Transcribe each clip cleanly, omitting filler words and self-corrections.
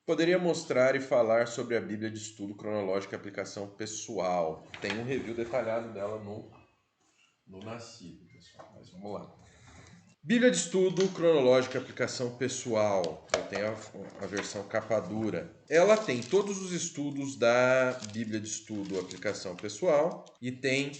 Poderia mostrar e falar sobre a Bíblia de Estudo Cronológica e Aplicação Pessoal. Tem um review detalhado dela no Nascido, pessoal. Mas vamos lá. Bíblia de Estudo Cronológica e Aplicação Pessoal. Eu tenho a versão capa dura. Ela tem todos os estudos da Bíblia de Estudo Aplicação Pessoal e tem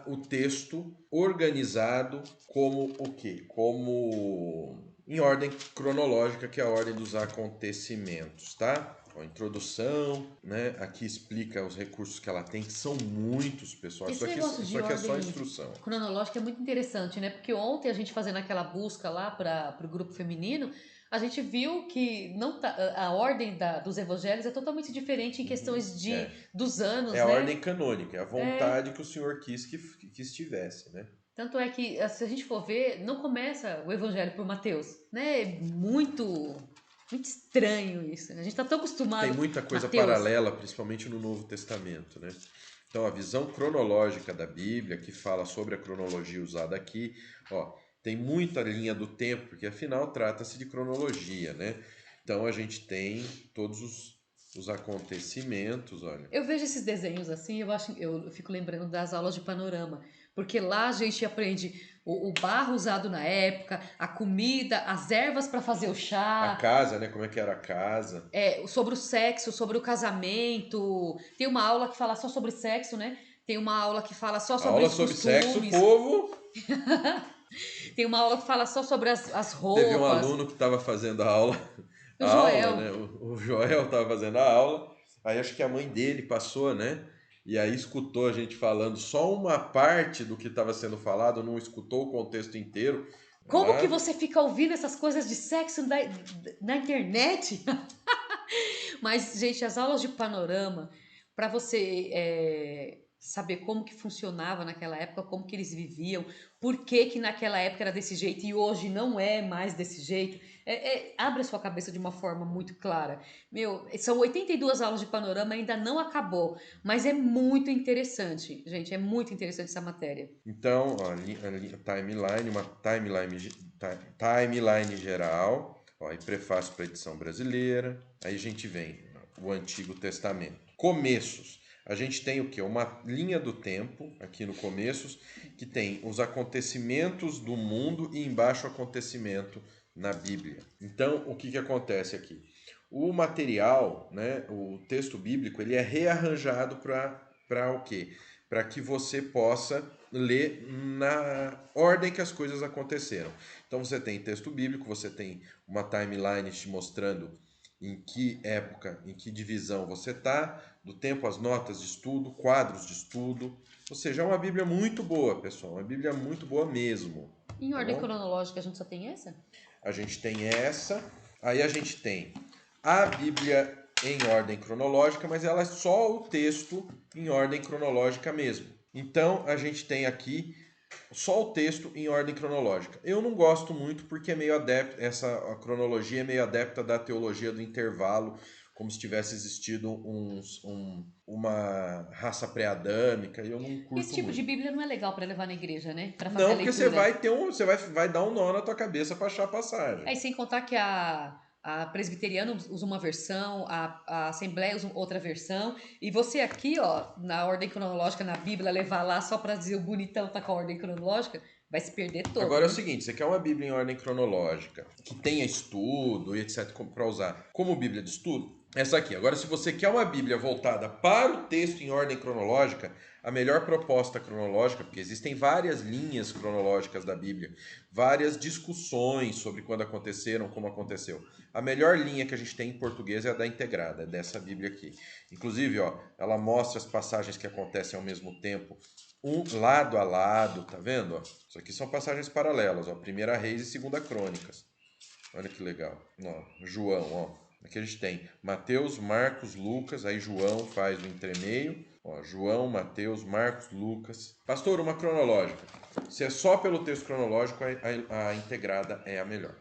o texto organizado como o quê? Como em ordem cronológica, que é a ordem dos acontecimentos, tá? A introdução, né? Aqui explica os recursos que ela tem, que são muitos, pessoal. Esse Isso aqui, negócio isso de aqui é só ordem instrução. cronológica é muito interessante, né? Porque ontem a gente fazendo aquela busca lá para o grupo feminino, a gente viu que não tá, a ordem dos evangelhos é totalmente diferente em questões É. dos É anos, a né? ordem canônica, é a É, vontade que o Senhor quis que estivesse, né? tanto é que, se a gente for ver, não começa o evangelho por Mateus, né? É muito estranho isso, né? A gente está tão Tem acostumado, muita coisa Mateus. paralela, principalmente no Novo Testamento, né? Então, a visão cronológica da Bíblia, que fala sobre a cronologia usada aqui, ó, tem muita linha do tempo, porque afinal trata-se de cronologia, né? Então, a gente tem todos os acontecimentos, olha. Eu vejo esses desenhos assim, eu fico lembrando das aulas de panorama, porque lá a gente aprende o barro usado na época, a comida, as ervas para fazer o A chá, casa, né? Como é que era a casa? sobre o sexo, sobre o casamento. Tem uma aula que fala só sobre sexo, né? Tem uma aula que fala só sobre Aula os sobre sexo, costumes. povo. Tem uma aula que fala só sobre as Teve um roupas. aluno que estava fazendo a aula, O a aula, Joel. né? O Joel estava fazendo a aula, aí acho que a mãe dele passou, né? E aí escutou a gente falando só uma parte do que estava sendo falado, não escutou o contexto inteiro. Como que Ela você fica ouvindo essas coisas de sexo na internet? Mas, gente, as aulas de panorama, para você saber como que funcionava naquela época, como que eles viviam, por que que naquela época era desse jeito e hoje não é mais desse jeito, abre a sua cabeça de uma forma muito clara. Meu, são 82 aulas de panorama, ainda não acabou, mas é muito interessante, gente, é muito interessante essa matéria. Então, ó, timeline, uma timeline geral, ó, e prefácio para a edição brasileira. Aí a gente vem o Antigo Testamento. Começos. A gente tem o quê? Uma linha do tempo aqui no Começos, que tem os acontecimentos do mundo e embaixo o acontecimento na Bíblia. Então, o que, que acontece aqui? O material, né, o texto bíblico, ele é rearranjado para o quê? Para que você possa ler na ordem que as coisas aconteceram. Então você tem texto bíblico, você tem uma timeline te mostrando em que época, em que divisão você está, do tempo as notas de estudo, quadros de estudo. Ou seja, é uma Bíblia muito boa, pessoal, uma Bíblia muito boa mesmo, Em tá ordem bom? cronológica, a gente só tem essa? A gente tem essa, aí a gente tem a Bíblia em ordem cronológica, mas ela é só o texto em ordem cronológica mesmo. Então a gente tem aqui só o texto em ordem cronológica. Eu não gosto muito porque é meio adepto, a cronologia é meio adepta da teologia do intervalo, como se tivesse existido uma raça pré-adâmica, e eu não Esse curto tipo de muito. Bíblia não é legal para levar na igreja, né? Para fazer a Não, porque você leitura. vai ter vai dar um nó na tua cabeça para achar a passagem. Aí sem contar que a presbiteriana usa uma versão, a assembleia usa outra versão, e você aqui, ó, na ordem cronológica na Bíblia, levar lá só para dizer o bonitão tá com a ordem cronológica, vai se perder todo, Agora é o né? seguinte, você quer uma Bíblia em ordem cronológica, que tenha estudo e etc para usar como Bíblia de estudo? Essa aqui. Agora, se você quer uma Bíblia voltada para o texto em ordem cronológica, a melhor proposta cronológica, porque existem várias linhas cronológicas da Bíblia, várias discussões sobre quando aconteceram, como aconteceu. A melhor linha que a gente tem em português é a da integrada, é dessa Bíblia aqui. Inclusive, ó, ela mostra as passagens que acontecem ao mesmo tempo, um lado a lado, tá vendo? Ó? Isso aqui são passagens paralelas, ó, Primeira Reis e Segunda Crônicas. Olha que legal. Ó, João, ó. Aqui a gente tem Mateus, Marcos, Lucas, aí João faz o entremeio. Ó, João, Mateus, Marcos, Lucas. Pastor, uma cronológica. Se é só pelo texto cronológico, a integrada é a melhor.